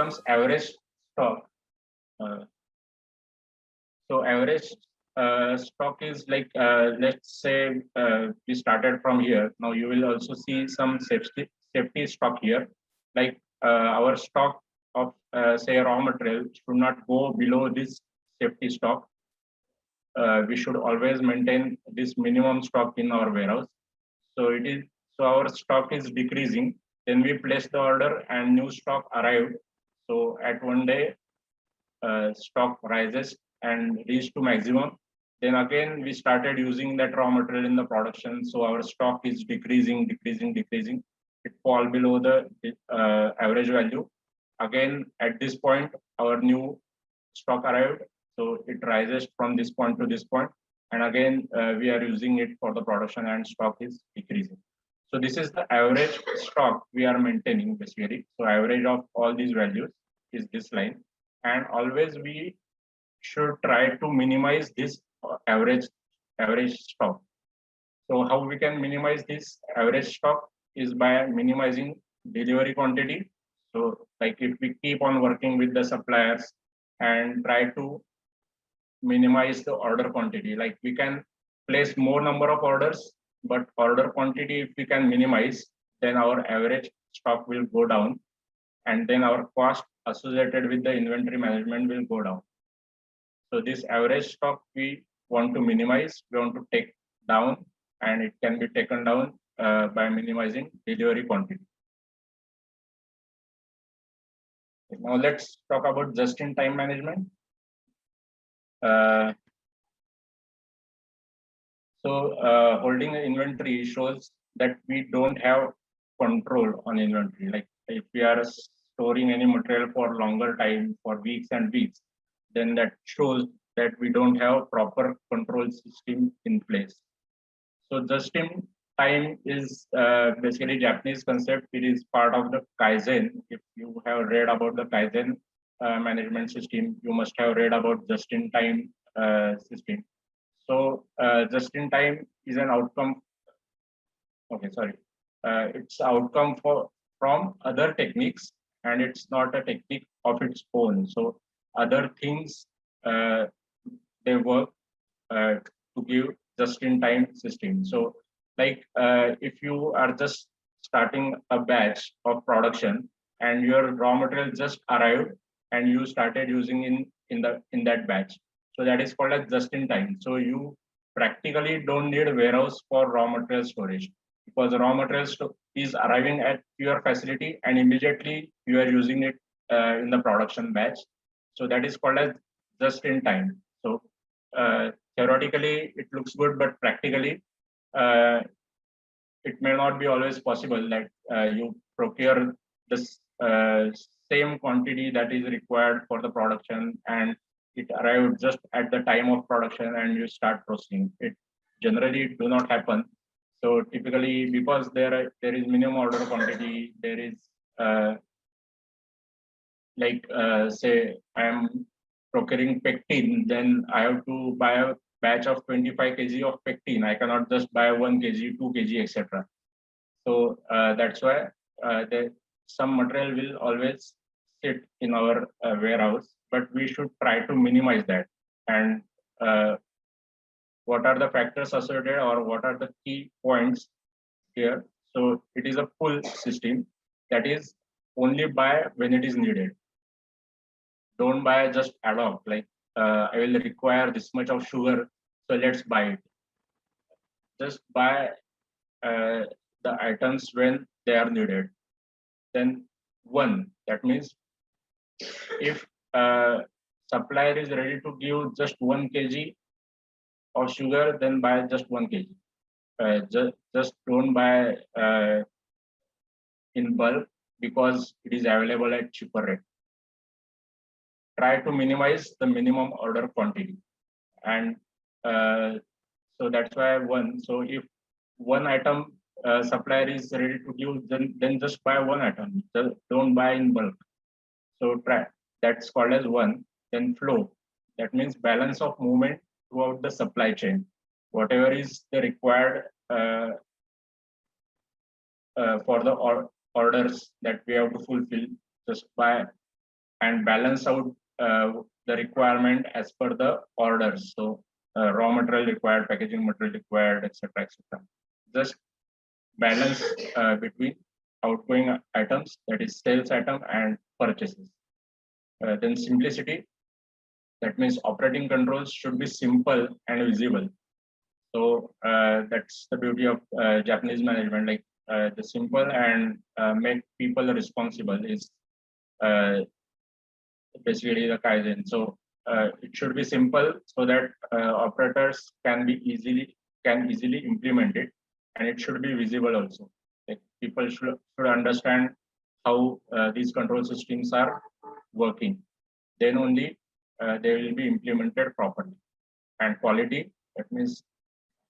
comes average stock. So average stock is like, let's say we started from here. Now you will also see some safety stock here. Like our stock of say raw material should not go below this safety stock. We should always maintain this minimum stock in our warehouse. So our stock is decreasing. Then we place the order and new stock arrived. So at one day, stock rises and reach to maximum. Then again, we started using that raw material in the production. So our stock is decreasing. It fall below the average value. Again, at this point, our new stock arrived. So it rises from this point to this point. And again, we are using it for the production and stock is decreasing. So this is the average stock we are maintaining basically. So average of all these values is this line. And always we should try to minimize this average stock. So how we can minimize this average stock is by minimizing delivery quantity. So like if we keep on working with the suppliers and try to minimize the order quantity, like we can place more number of orders, but order quantity if we can minimize, then our average stock will go down, and then our cost associated with the inventory management will go down. So this average stock we want to minimize, we want to take down, and it can be taken down by minimizing delivery quantity. Now let's talk about just-in-time management. Holding an inventory shows that we don't have control on inventory. Like if we are storing any material for longer time, for weeks and weeks, then that shows that we don't have proper control system in place. So just in time is basically Japanese concept. It is part of the Kaizen. If you have read about the Kaizen management system, you must have read about just in time system. So just in time is an outcome. Okay, sorry. It's outcome from other techniques, and it's not a technique of its own. So other things they work to give just-in-time system. So like if you are just starting a batch of production and your raw material just arrived and you started using in that batch, so that is called as just-in-time. So you practically don't need a warehouse for raw material storage, because raw material is arriving at your facility and immediately you are using it in the production batch. So that is called as just-in-time. So theoretically it looks good, but practically it may not be always possible that you procure this same quantity that is required for the production and it arrived just at the time of production and you start processing. It generally do not happen. So typically, because there is minimum order quantity, there is say I am procuring pectin, then I have to buy a batch of 25 kg of pectin. I cannot just buy 1 kg, 2 kg, etc. So that's why some material will always sit in our warehouse, but we should try to minimize that. And what are the factors associated, or what are the key points here? So it is a pull system, that is only buy when it is needed. Don't buy just ad hoc, like I will require this much of sugar, so let's buy it. Just buy the items when they are needed. Then that means if supplier is ready to give just 1 kg of sugar, then buy just 1 kg. Just don't buy in bulk because it is available at cheaper rate. Try to minimize the minimum order quantity, and so that's why so if one item supplier is ready to give, then just buy one item. Just don't buy in bulk. So that's called as one. Then flow, that means balance of movement throughout the supply chain. Whatever is the required for the orders that we have to fulfill, just buy and balance out the requirement as per the orders. So raw material required, packaging material required, etc., etc. Just balance between outgoing items, that is sales item, and purchases. Then simplicity, that means operating controls should be simple and visible. So that's the beauty of Japanese management, like the simple and make people responsible is basically the Kaizen. So it should be simple so that operators can easily implement it, and it should be visible also. Like people should understand how these control systems are working. Then only they will be implemented properly. And quality, that means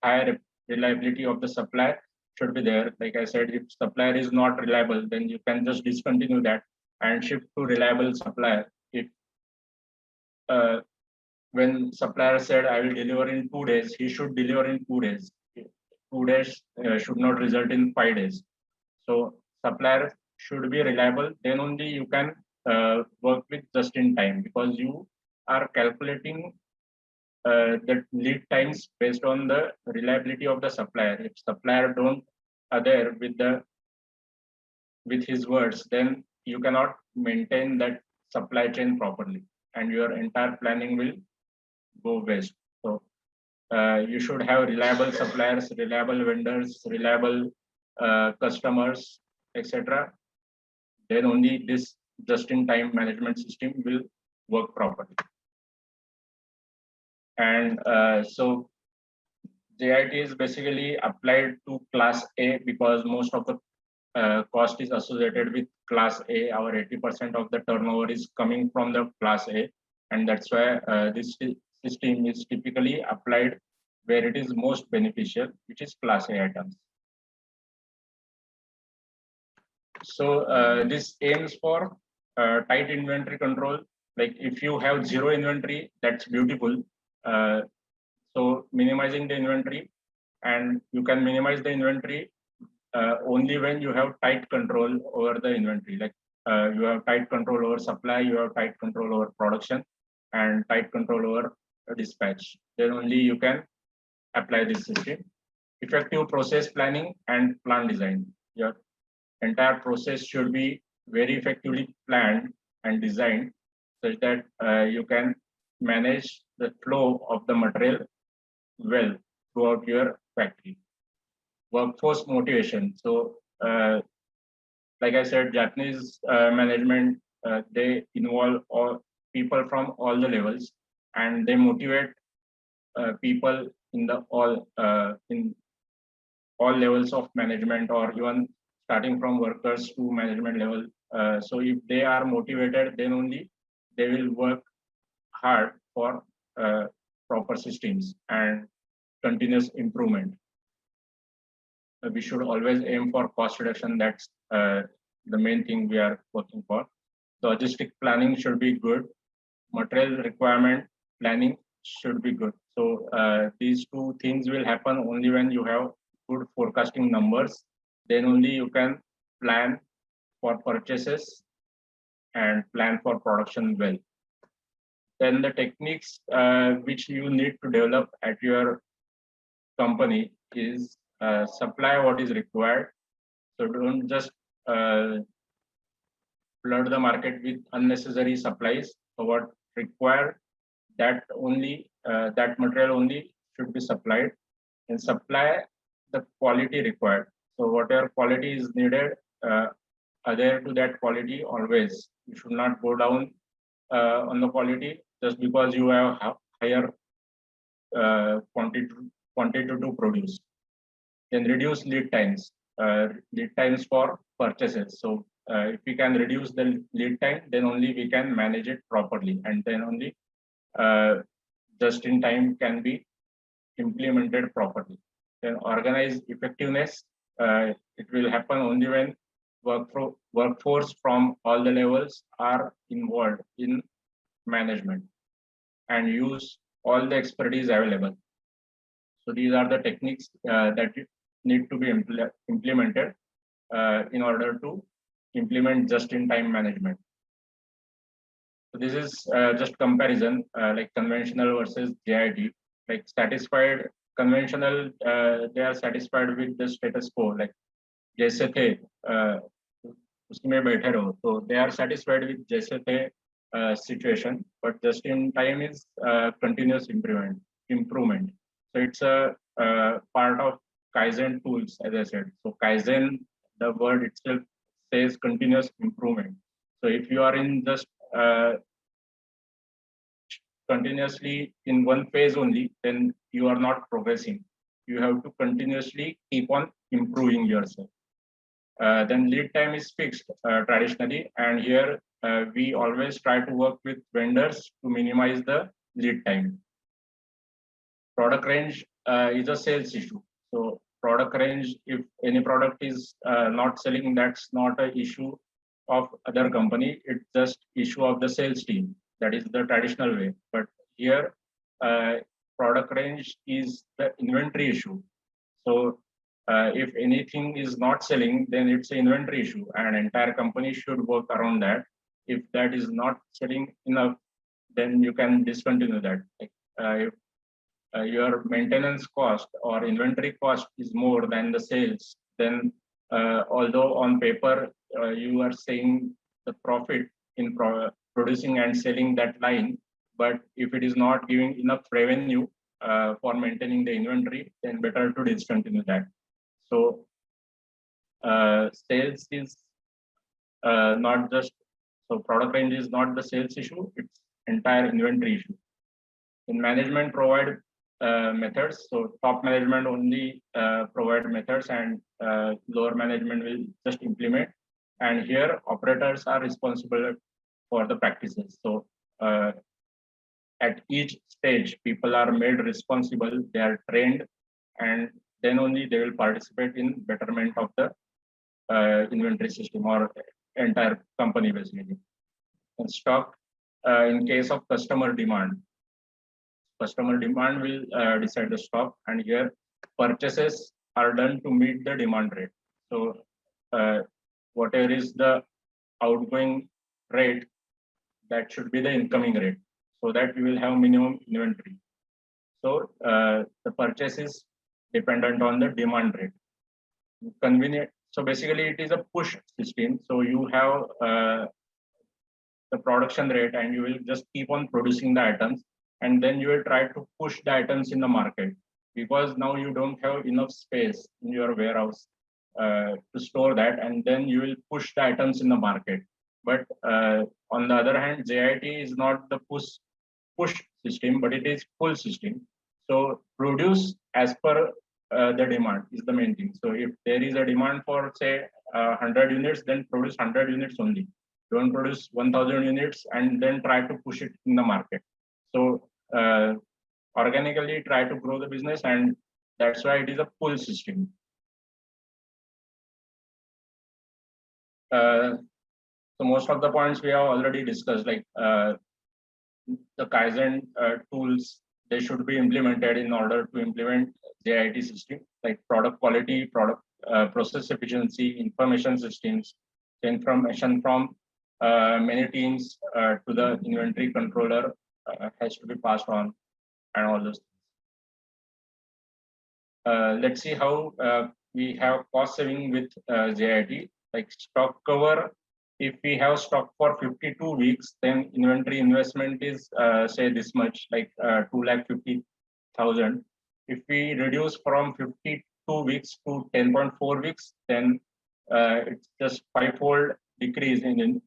high reliability of the supply should be there. Like I said, if supplier is not reliable, then you can just discontinue that and shift to reliable supplier. If when supplier said I will deliver in 2 days, he should deliver in 2 days. 2 days should not result in 5 days. So supplier should be reliable. Then only you can work with just in time, because you are calculating the lead times based on the reliability of the supplier. If supplier don't adhere with his words, then you cannot maintain that supply chain properly, and your entire planning will go waste. So you should have reliable suppliers, reliable vendors, reliable customers, etc. Then only this just-in-time management system will work properly. And so JIT is basically applied to class A because most of the cost is associated with class A. Our 80% of the turnover is coming from the class A, and that's why this system is typically applied where it is most beneficial, which is class A items. So this aims for tight inventory control. Like if you have zero inventory, that's beautiful. So minimizing the inventory, and you can minimize the inventory only when you have tight control over the inventory. Like you have tight control over supply, you have tight control over production, and tight control over dispatch. Then only you can apply this system. Effective process planning and plan design. Your entire process should be very effectively planned and designed such that you can manage the flow of the material well throughout your factory. Workforce motivation. So, like I said, Japanese management, they involve all people from all the levels, and they motivate people in all levels of management, or even starting from workers to management level. So if they are motivated, then only they will work hard for proper systems and continuous improvement. We should always aim for cost reduction. That's the main thing we are working for. Logistic planning should be good. Material requirement planning should be good. So these two things will happen only when you have good forecasting numbers. Then only you can plan for purchases and plan for production well. Then the techniques which you need to develop at your company is supply what is required. So don't just flood the market with unnecessary supplies. So what required, that material only should be supplied, and supply the quality required. So whatever quality is needed, adhere to that quality always. You should not go down on the quality just because you have higher quantity to produce. Then reduce lead times for purchases. So if we can reduce the lead time, then only we can manage it properly, and then only just in time can be implemented properly. Then organize effectiveness. It will happen only when workforce from all the levels are involved in management and use all the expertise available. So these are the techniques that need to be implemented in order to implement just-in-time management. So this is just comparison, like conventional versus JIT. Like satisfied conventional, they are satisfied with the status quo. Like जैसे थे उसमें बैठे रहो. So they are satisfied with जैसे थे situation, but just in time is continuous improvement. So it's a part of Kaizen tools, as I said. So Kaizen, the word itself says continuous improvement. So if you are in just continuously in one phase only, then you are not progressing. You have to continuously keep on improving yourself. Then lead time is fixed traditionally, and here we always try to work with vendors to minimize the lead time. Product range is a sales issue. So product range, if any product is not selling, that's not an issue of other company. It's just issue of the sales team. That is the traditional way. But here, product range is the inventory issue. So if anything is not selling, then it's an inventory issue, and entire company should work around that. If that is not selling enough, then you can discontinue that. Like, if your maintenance cost or inventory cost is more than the sales, then although on paper you are saying the profit in producing and selling that line, but if it is not giving enough revenue for maintaining the inventory, then better to discontinue that. So sales is not just, so product range is not the sales issue, it's entire inventory issue. In management provide methods, so top management only provide methods, and lower management will just implement. And here operators are responsible for the practices. So at each stage, people are made responsible, they are trained, and then only they will participate in betterment of the inventory system or entire company basically. And stock, in case of customer demand will decide the stock, and here purchases are done to meet the demand rate. So whatever is the outgoing rate, that should be the incoming rate, so that you will have minimum inventory. So the purchase is dependent on the demand rate. Convenient. So basically it is a push system. So you have the production rate, and you will just keep on producing the items, and then you will try to push the items in the market, because now you don't have enough space in your warehouse to store that, and then you will push the items in the market. But on the other hand, JIT is not the push system, but it is pull system. So produce as per the demand is the main thing. So if there is a demand for say 100 units, then produce 100 units only. Don't produce 1000 units and then try to push it in the market. So organically try to grow the business, and that's why it is a pull system. So most of the points we have already discussed, like the Kaizen tools, they should be implemented in order to implement JIT system, like product quality, product process efficiency, information systems, information from many teams to the inventory controller has to be passed on, and all those things. Let's see how we have cost saving with JIT, like stock cover. If we have stock for 52 weeks, then inventory investment is say this much, like 2,50,000. If we reduce from 52 weeks to 10.4 weeks, then it's just fivefold decrease in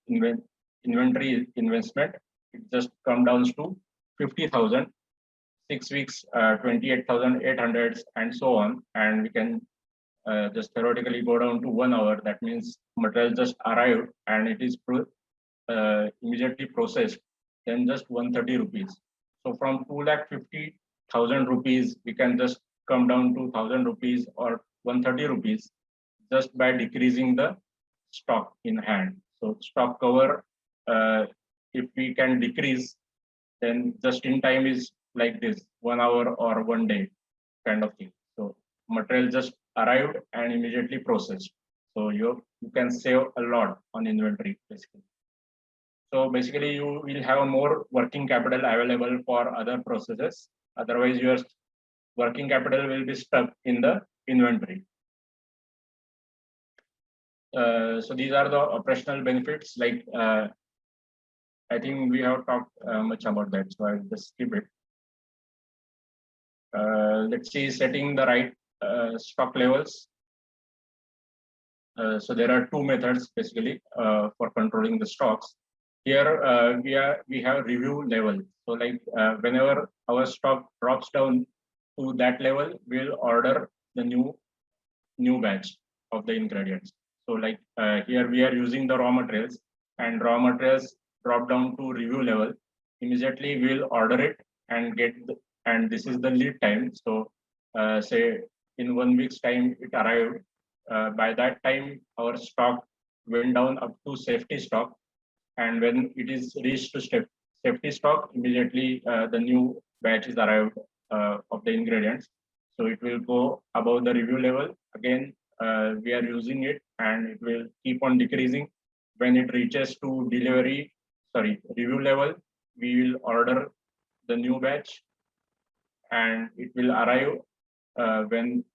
inventory investment. It just comes down to 50,000. 6 weeks, 28,800, and so on. And we can just theoretically go down to 1 hour. That means material just arrived and it is immediately processed, then just 130 rupees. So from 2,50,000 rupees, we can just come down to 1,000 rupees or 130 rupees just by decreasing the stock in hand. So stock cover, if we can decrease, then just in time is like this, 1 hour or 1 day kind of thing. So material just arrived and immediately processed. So you can save a lot on inventory basically. So basically, you will have more working capital available for other processes. Otherwise, your working capital will be stuck in the inventory. So these are the operational benefits. Like I think we have talked much about that, so I'll just skip it. Let's see, setting the right stock levels. So there are two methods basically for controlling the stocks. Here we have review level. So like whenever our stock drops down to that level, we'll order the new batch of the ingredients. So like here we are using the raw materials, and raw materials drop down to review level. Immediately we'll order it and and this is the lead time. So say in 1 week's time it arrived. By that time our stock went down up to safety stock, and when it is reached to safety stock, immediately the new batch is arrived of the ingredients. So it will go above the review level. Again, we are using it, and it will keep on decreasing. When it reaches to review level, we will order the new batch, and it will arrive when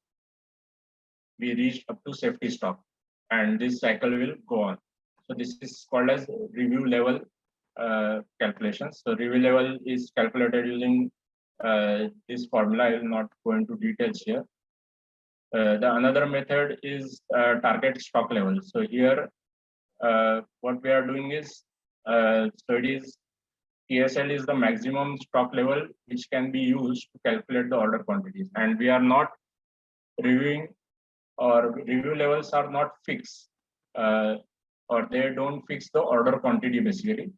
we reach up to safety stock, and this cycle will go on. So this is called as review level calculations. So review level is calculated using this formula. I will not go into details here. The another method is target stock level. So here what we are doing is so it is TSL is the maximum stock level which can be used to calculate the order quantities, and we are not reviewing, or review levels are not fixed, or they don't fix the order quantity basically.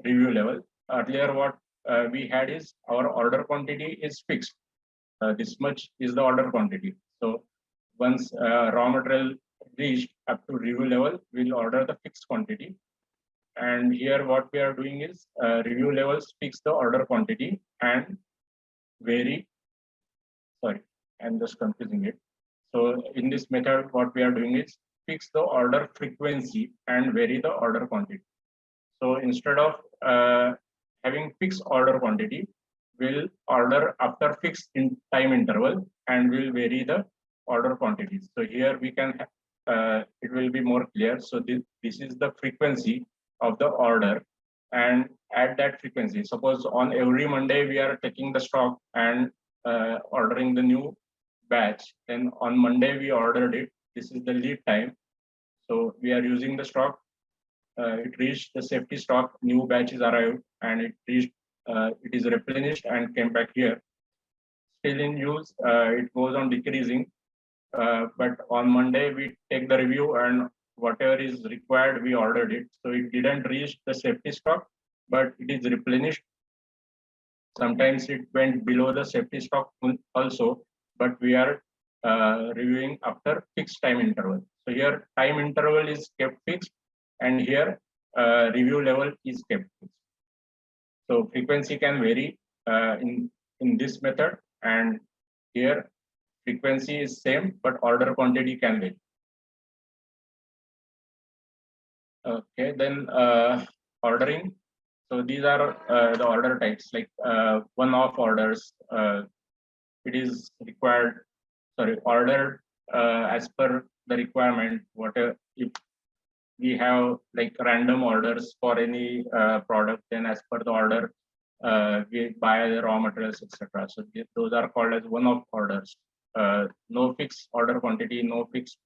Review level, earlier what we had is our order quantity is fixed. This much is the order quantity. So once raw material reached up to review level, we'll order the fixed quantity. And here what we are doing is review levels fix the order quantity and vary. Sorry, I'm just confusing it. So in this method, what we are doing is fix the order frequency and vary the order quantity. So instead of having fixed order quantity, we'll order after fixed time interval, and we'll vary the order quantities. So here we can, it will be more clear. So this is the frequency of the order, and at that frequency, suppose on every Monday we are taking the stock and ordering the new batch, then on Monday we ordered it. This is the lead time. So we are using the stock. It reached the safety stock, new batch is arrived, and it is replenished and came back here. Still in use, it goes on decreasing. But on Monday we take the review, and whatever is required, we ordered it. So it didn't reach the safety stock, but it is replenished. Sometimes it went below the safety stock also, but we are reviewing after fixed time interval. So here time interval is kept fixed, and here review level is kept fixed. So frequency can vary in this method, and here frequency is same, but order quantity can vary. Okay, then ordering. So these are the order types, like one-off orders. It is required, ordered as per the requirement. Whatever, if we have like random orders for any product, then as per the order, we buy the raw materials, etc. So those are called as one-off orders. No fixed order quantity, no fixed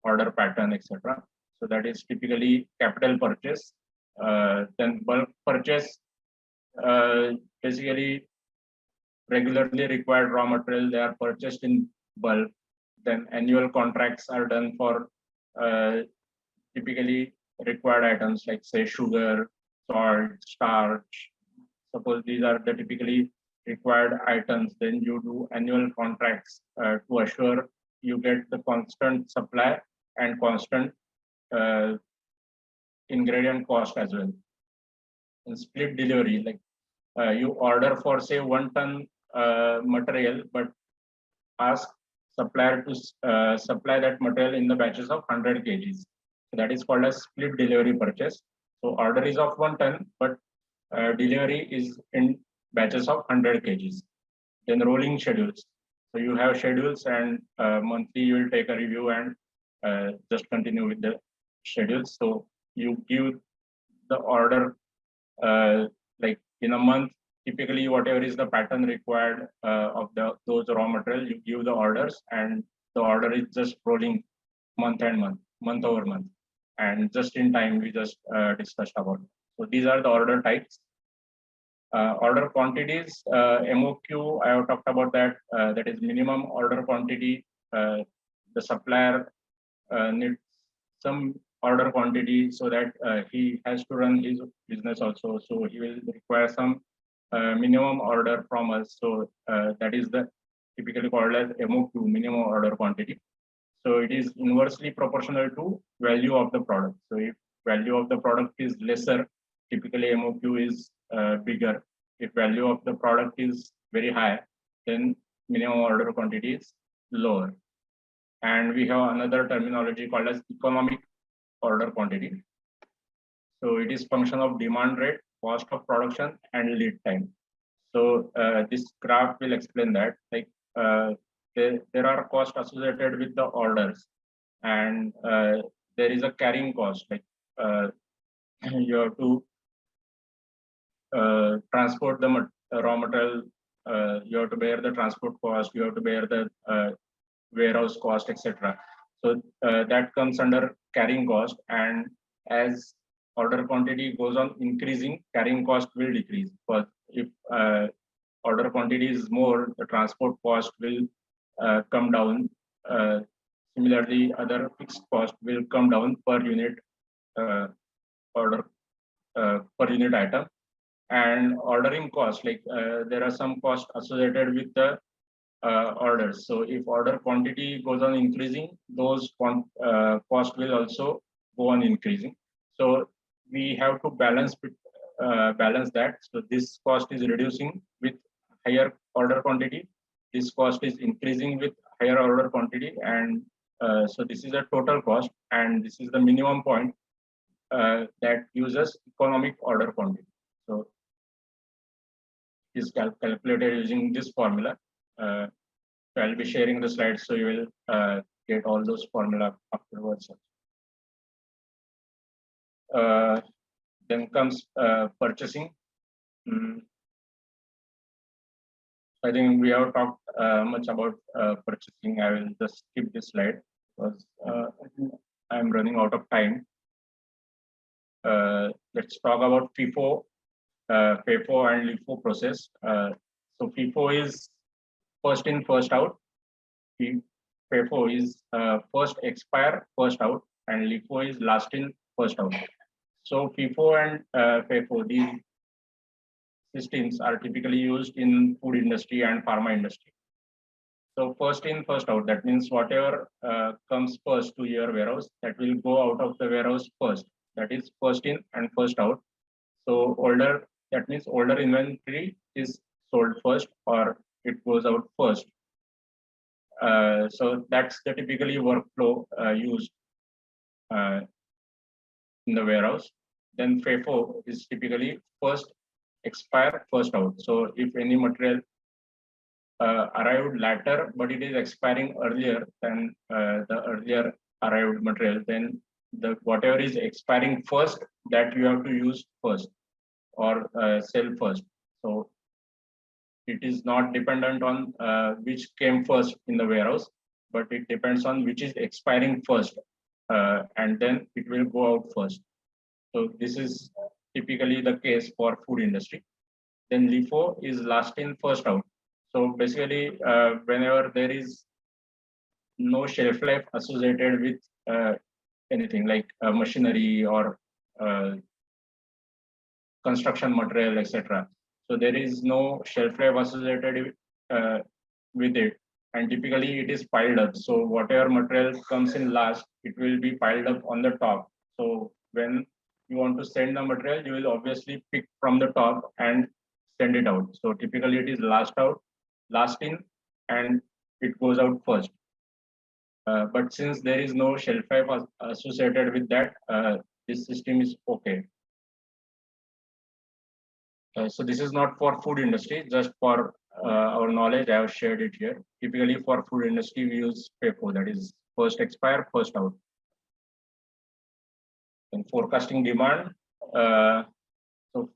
order pattern, etc. So that is typically capital purchase. Then bulk purchase, basically regularly required raw material, they are purchased in bulk. Then annual contracts are done for typically required items like say sugar, salt, starch. Suppose these are the typically required items, then you do annual contracts to assure you get the constant supply and constant ingredient cost as well. And split delivery, like you order for say 1 ton material, but ask supplier to supply that material in the batches of 100 kgs. So that is called as split delivery purchase. So order is of 1 ton, but delivery is in batches of 100 kgs. Then rolling schedules. So you have schedules, and monthly you will take a review and just continue with the schedules. So you give the order like in a month. Typically, whatever is the pattern required of those raw material, you give the orders, and the order is just rolling month and month over month. And just in time, we just discussed about it. So these are the order types. Order quantities, MOQ, I have talked about that. That is minimum order quantity. The supplier needs some order quantity so that he has to run his business also. So he will require some minimum order from us. So that is the typically called as MOQ, minimum order quantity. So it is inversely proportional to value of the product. So if value of the product is lesser, typically MOQ is bigger. If value of the product is very high, then minimum order quantity is lower. And we have another terminology called as economic order quantity. So it is function of demand rate, cost of production, and lead time. So this graph will explain that. Like there are costs associated with the orders, and there is a carrying cost. Like you have to transport the raw material. You have to bear the transport cost. You have to bear the warehouse cost, etc. So that comes under carrying cost, and as order quantity goes on increasing, carrying cost will decrease. But if order quantity is more, the transport cost will come down. Similarly, other fixed cost will come down per unit order per unit item. And ordering cost, like there are some costs associated with the orders. So if order quantity goes on increasing, those cost will also go on increasing. So we have to balance that. So this cost is reducing with higher order quantity. This cost is increasing with higher order quantity, and so this is a total cost, and this is the minimum point that uses economic order quantity. So is calculated using this formula. So I'll be sharing the slides, so you will get all those formula afterwards. Then comes purchasing. I think we have talked much about purchasing. I will just skip this slide because I'm running out of time. Let's talk about FIFO, FEFO, and LIFO process. So FIFO is first in, first out. FEFO is first expire, first out, and LIFO is last in, first out. So FIFO and FEFO, these systems are typically used in food industry and pharma industry. So first in, first out, that means whatever comes first to your warehouse, that will go out of the warehouse first. That is first in and first out. So older, that means older inventory is sold first, or it goes out first. So that's the typically workflow used in the warehouse. Then FEFO is typically first expire, first out. So if any material arrived later, but it is expiring earlier than the earlier arrived material, then the whatever is expiring first, that you have to use first or sell first. So it is not dependent on which came first in the warehouse, but it depends on which is expiring first, and then it will go out first. So this is typically the case for food industry. Then LIFO is last in, first out. So basically, whenever there is no shelf life associated with anything like machinery or construction material, etc. So there is no shelf life associated with it, and typically it is piled up. So whatever material comes in last, it will be piled up on the top. So when you want to send the material, you will obviously pick from the top and send it out. So typically it is last out, last in, and it goes out first. But since there is no shelf life associated with that, this system is okay. So this is not for food industry, just for our knowledge. I have shared it here. Typically for food industry, we use FIFO, that is first expire, first out. In forecasting demand, so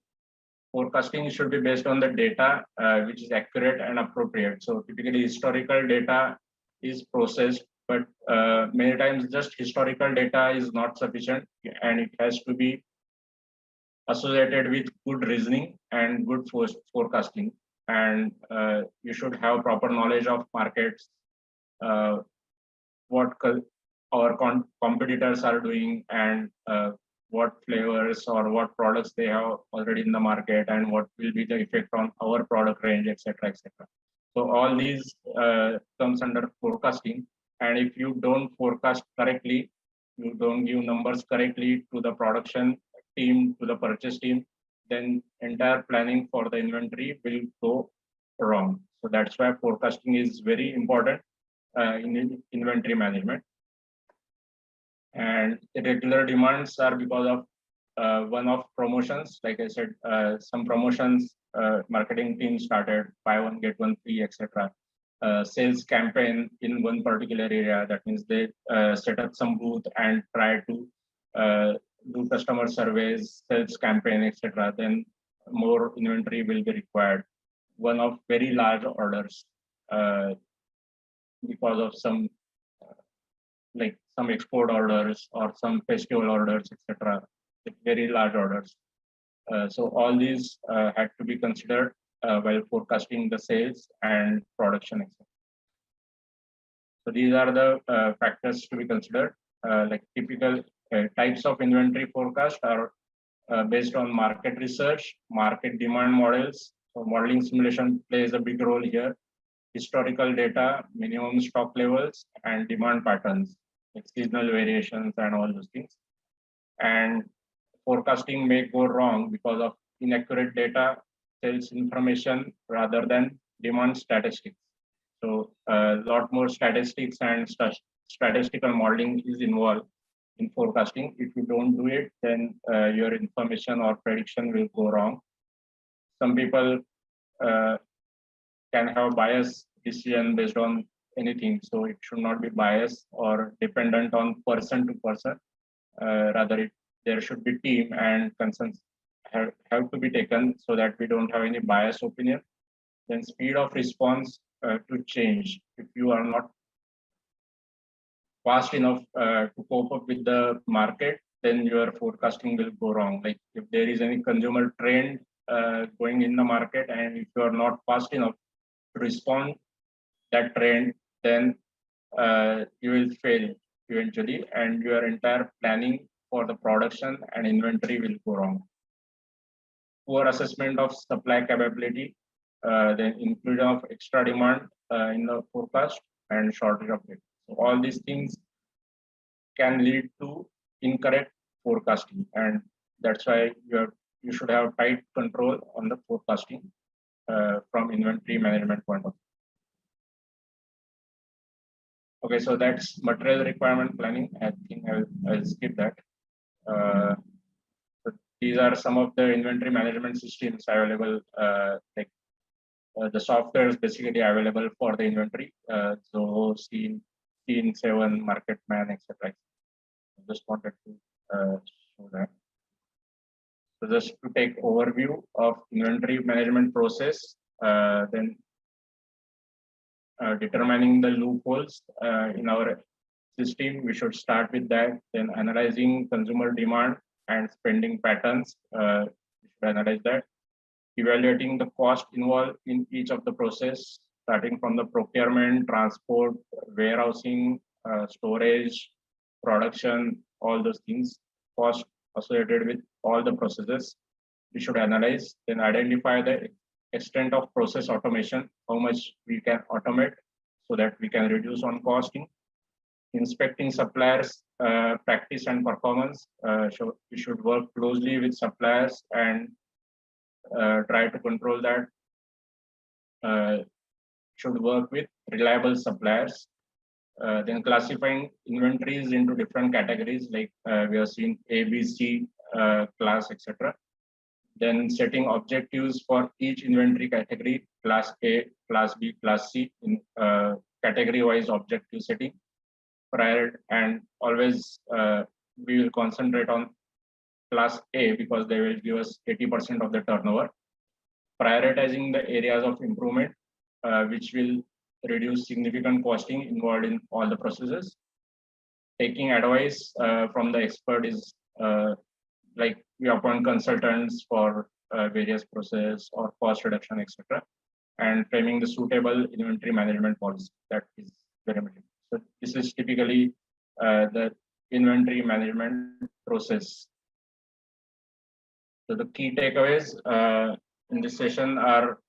forecasting should be based on the data which is accurate and appropriate. So typically historical data is processed, but many times just historical data is not sufficient, and it has to be associated with good reasoning and good forecasting. And you should have proper knowledge of markets, uh, what our competitors are doing, and what flavors or what products they have already in the market, and what will be the effect on our product range, etc., etc. So all these comes under forecasting. And if you don't forecast correctly, you don't give numbers correctly to the production team, to the purchase team, then entire planning for the inventory will go wrong. So that's why forecasting is very important in inventory management. And irregular demands are because of one-off promotions. Like I said, some promotions, marketing team started buy one get one free, etc. Sales campaign in one particular area. That means they set up some booth and try to do customer surveys, sales campaign, etc. Then more inventory will be required. One of very large orders because of some like some export orders or some festival orders, etc. Very large orders. So all these had to be considered while forecasting the sales and production, etc. So these are the factors to be considered. Like typical types of inventory forecast are based on market research, market demand models. So modeling simulation plays a big role here. Historical data, minimum stock levels, and demand patterns, like seasonal variations and all those things. And forecasting may go wrong because of inaccurate data, sales information rather than demand statistics. So a lot more statistics and statistical modeling is involved in forecasting. If you don't do it, then your information or prediction will go wrong. Some people can have bias decision based on anything, so it should not be biased or dependent on person to person. Rather, there should be team and concerns have to be taken so that we don't have any biased opinion. Then speed of response to change. If you are not fast enough to cope up with the market, then your forecasting will go wrong. Like if there is any consumer trend going in the market, and if you are not fast enough to respond that trend, then you will fail eventually, and your entire planning for the production and inventory will go wrong. Poor assessment of supply capability, then inclusion of extra demand in the forecast, and shortage of it. So all these things can lead to incorrect forecasting, and that's why you should have tight control on the forecasting from inventory management point of view. Okay, so that's material requirement planning. I think I'll skip that. So these are some of the inventory management systems available. Like the software is basically available for the inventory. So Scene 7, Marketman, etc. I just wanted to show that. So just to take overview of inventory management process, then determining the loopholes in our system, we should start with that. Then analyzing consumer demand and spending patterns, we should analyze that. Evaluating the cost involved in each of the process, starting from the procurement, transport, warehousing, storage, production, all those things, cost associated with all the processes, we should analyze. Then identify the extent of process automation, how much we can automate so that we can reduce on costing. Inspecting suppliers' practice and performance. So we should work closely with suppliers and try to control that. Should work with reliable suppliers. Then classifying inventories into different categories, like we have seen A, B, C class, etc. then setting objectives for each inventory category, class A, class B, class C, in category-wise objective setting. Prior and always we will concentrate on class A because they will give us 80% of the turnover. Prioritizing the areas of improvement, which will reduce significant costing involved in all the processes. Taking advice from the expert is like we appoint consultants for various process or cost reduction, etc. And framing the suitable inventory management policy. That is very important. So this is typically the inventory management process. So the key takeaways in this session are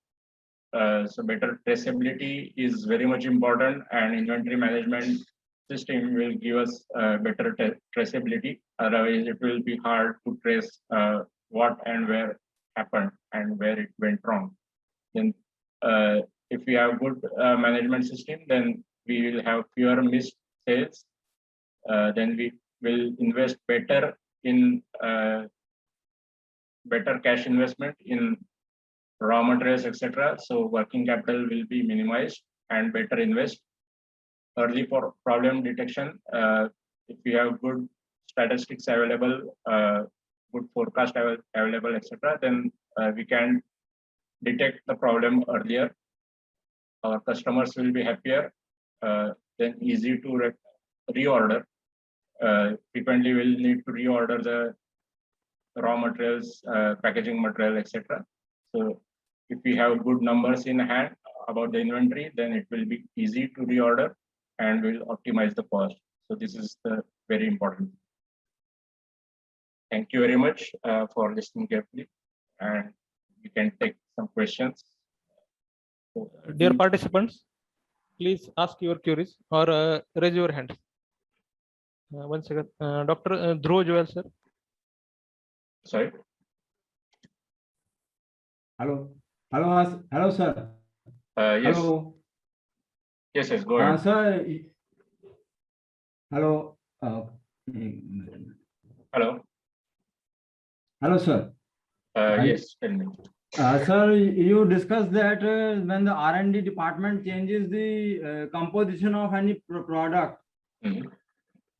so better traceability is very much important, and inventory management system will give us better traceability. Otherwise, it will be hard to trace what and where happened and where it went wrong. Then, if we have good management system, then we will have fewer missed sales. Then we will invest better in better cash investment in raw materials, etc. So working capital will be minimized and better invest. Early for problem detection, if we have good statistics available, good forecast available, etc., then we can detect the problem earlier. Our customers will be happier, then easy to reorder. Frequently, we'll need to reorder the raw materials, packaging material, etc. So if we have good numbers in hand about the inventory, then it will be easy to reorder and will optimize the cost. So this is the very important. Thank you very much for listening carefully, and we can take some questions. Dear participants, please ask your queries or raise your hand. One second, Dr. Dhruv Joel, sir. Sorry. Hello, hello, sir. Yes. Hello. Yes, go ahead. Sir. Hello. Hello. Hello, sir. Yes, tell me. Sir, you discussed that when the R&D department changes the composition of any product. Mm-hmm.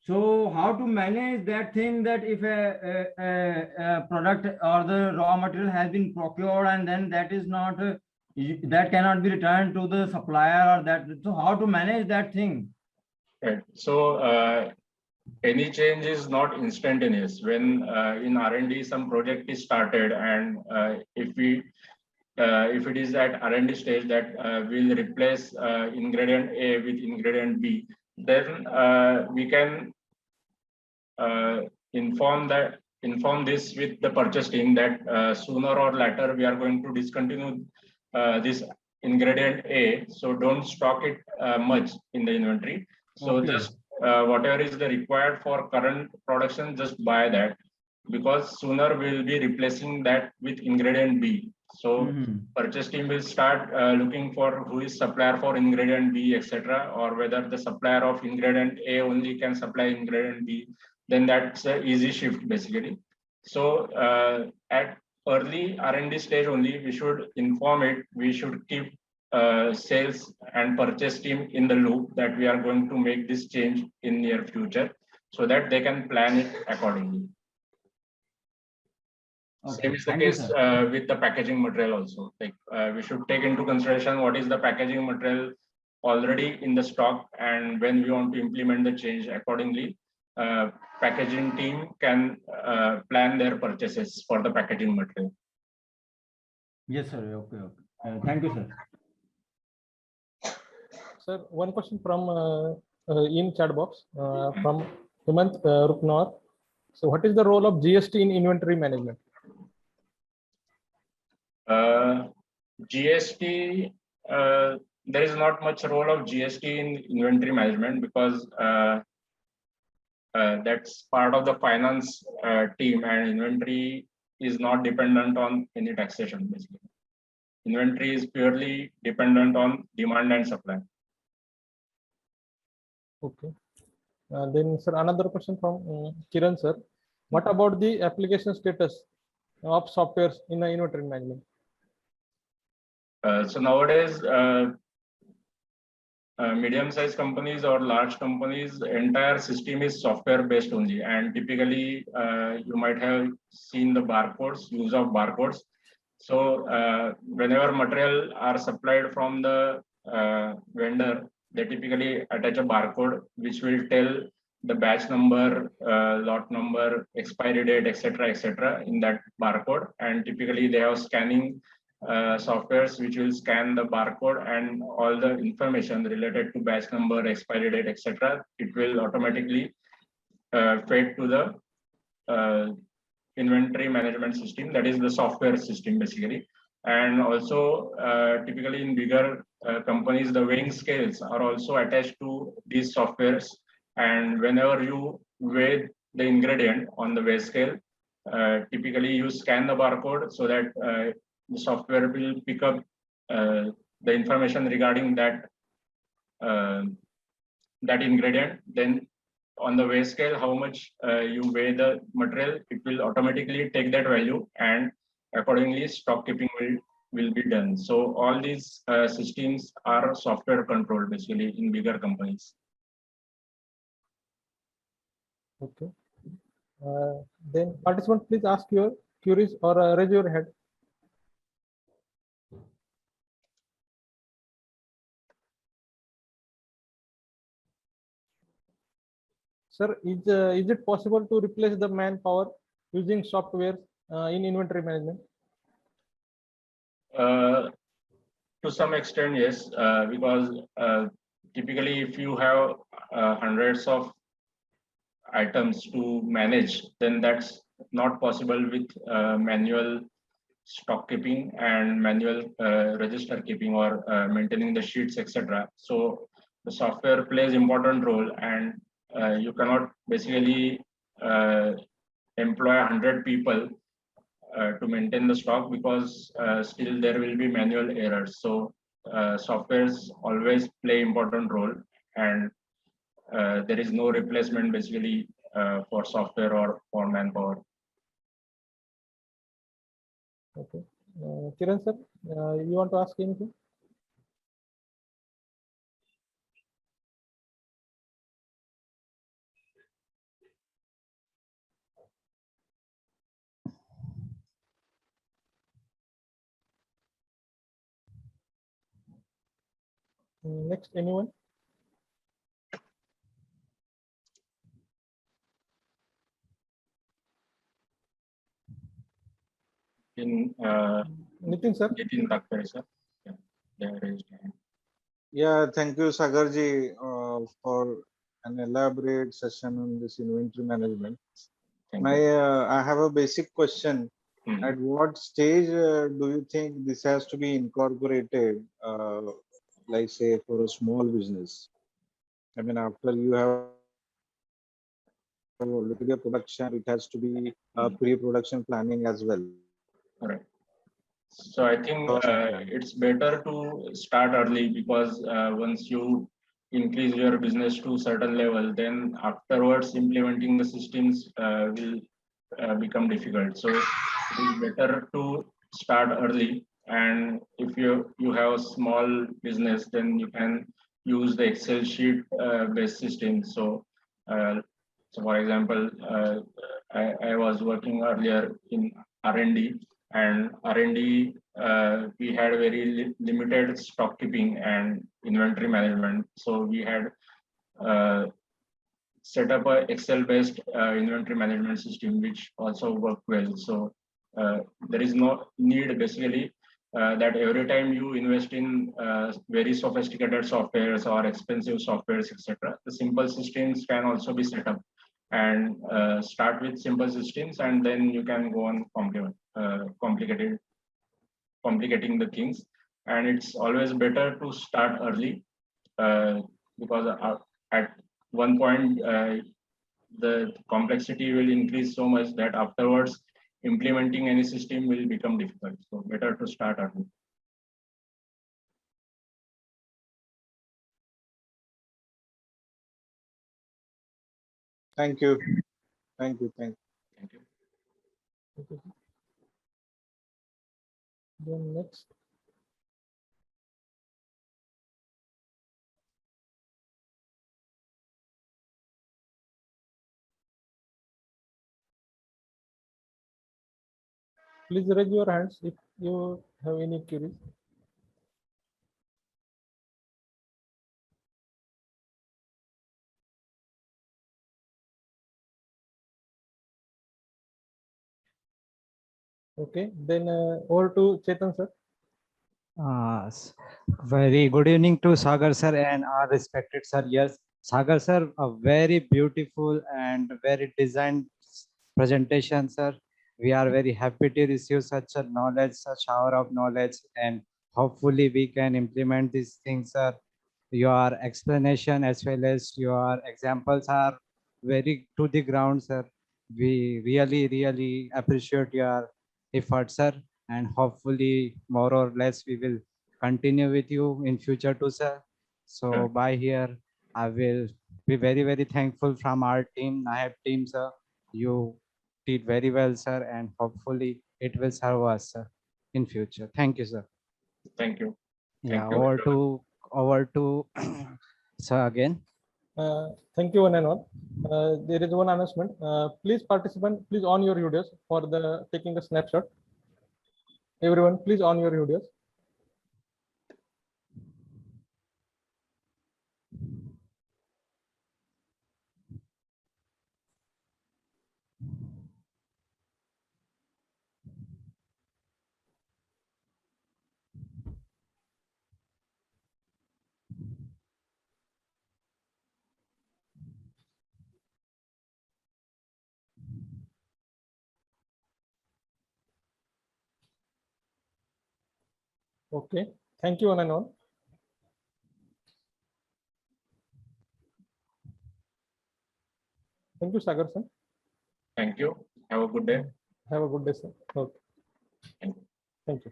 So how to manage that thing, that if a product or the raw material has been procured and then that is not that cannot be returned to the supplier, or that, so how to manage that thing? Right. So any change is not instantaneous. When in R&D some project is started, and if it is at R&D stage that will replace ingredient A with ingredient B, then we can inform this with the purchase team that sooner or later we are going to discontinue this ingredient A, so don't stock it much in the inventory. So Okay. just whatever is the required for current production, just buy that, because sooner we'll be replacing that with ingredient B. So purchase team will start looking for who is supplier for ingredient B, etc., or whether the supplier of ingredient A only can supply ingredient B. Then that's an easy shift basically. So at early R&D stage only, we should inform it. We should keep sales and purchase team in the loop that we are going to make this change in near future, so that they can plan it accordingly. Okay. Same is the Thank you, case sir. with the packaging material also. Like we should take into consideration what is the packaging material already in the stock, and when we want to implement the change accordingly, packaging team can plan their purchases for the packaging material. Yes, sir. Okay. Thank you, sir. Sir, one question from in chat box from Hemant Ruknawar. So what is the role of GST in inventory management? GST, there is not much role of GST in inventory management, because that's part of the finance team, and inventory is not dependent on any taxation basically. Inventory is purely dependent on demand and supply. Okay. Then, sir, another question from Kiran, sir. What about the application status of softwares in the inventory management? So nowadays, medium-sized companies or large companies, entire system is software-based only, and typically you might have seen the barcodes, use of barcodes. So whenever material are supplied from the vendor, they typically attach a barcode which will tell the batch number, lot number, expiry date, etc., in that barcode. And typically they have scanning softwares which will scan the barcode and all the information related to batch number, expiry date, etc. It will automatically fed to the inventory management system, that is the software system basically. And also typically in bigger companies, the weighing scales are also attached to these softwares, and whenever you weigh the ingredient on the weigh scale, typically you scan the barcode so that the software will pick up the information regarding that that ingredient. Then on the weigh scale, how much you weigh the material, it will automatically take that value, and accordingly stock keeping will be done. So all these systems are software controlled basically in bigger companies. Okay. Then participant, please ask your queries or raise your hand. Sir, is it possible to replace the manpower using software in inventory management? To some extent, yes, because typically if you have hundreds of items to manage, then that's not possible with manual stock keeping and manual register keeping or maintaining the sheets, etc. So the software plays important role, and you cannot basically employ 100 people to maintain the stock, because still there will be manual errors. So softwares always play important role, and there is no replacement basically for software or for manpower. Okay. Kiran sir, you want to ask anything? Next, anyone? In Nitin sir. Nitin Thakkar, sir. Yeah, they raised hand. Yeah, thank you, Sagarji, for an elaborate session on this inventory management. Thank you. I have a basic question. Hmm. At what stage do you think this has to be incorporated, like say for a small business? I mean, after you have already a production, it has to be pre-production planning as well. Correct. So I think it's better to start early, because once you increase your business to certain level, then afterwards implementing the systems will become difficult. So it is better to start early. And if you have a small business, then you can use the Excel sheet based system. So for example, I was working earlier in R&D, and R&D we had very limited stock keeping and inventory management. So we had set up a Excel based inventory management system, which also worked well. So there is no need basically that every time you invest in very sophisticated softwares or expensive softwares, etc., the simple systems can also be set up, and start with simple systems, and then you can go on complicating the things. And it's always better to start early, because at one point the complexity will increase so much that afterwards implementing any system will become difficult. So better to start early. Thank you. Thank you. Thank you. Thank you. Okay. Then next. Please raise your hands if you have any queries. Okay, then over to Chetan sir. Very good evening to Sagar sir and our respected sir. Yes, Sagar sir, a very beautiful and very designed presentation, sir. We are very happy to receive such a knowledge, such hour of knowledge, and hopefully we can implement these things, sir. Your explanation as well as your examples are very to the ground, sir. We really appreciate your effort, sir, and hopefully more or less we will continue with you in future too, sir. So Sure. by here, I will be very thankful from our team, NAHEP team, sir. You did very well, sir, and hopefully it will serve us, sir, in future. Thank you, sir. Thank you. Yeah, Thank you. over to sir again. Thank you one and all. There is one announcement. Please participant, please on your videos for the taking a snapshot. Everyone, please on your videos. Okay, thank you one and all. Thank you, Sagar sir. Thank you. Have a good day. Have a good day, sir. Okay. Thank you. Thank you.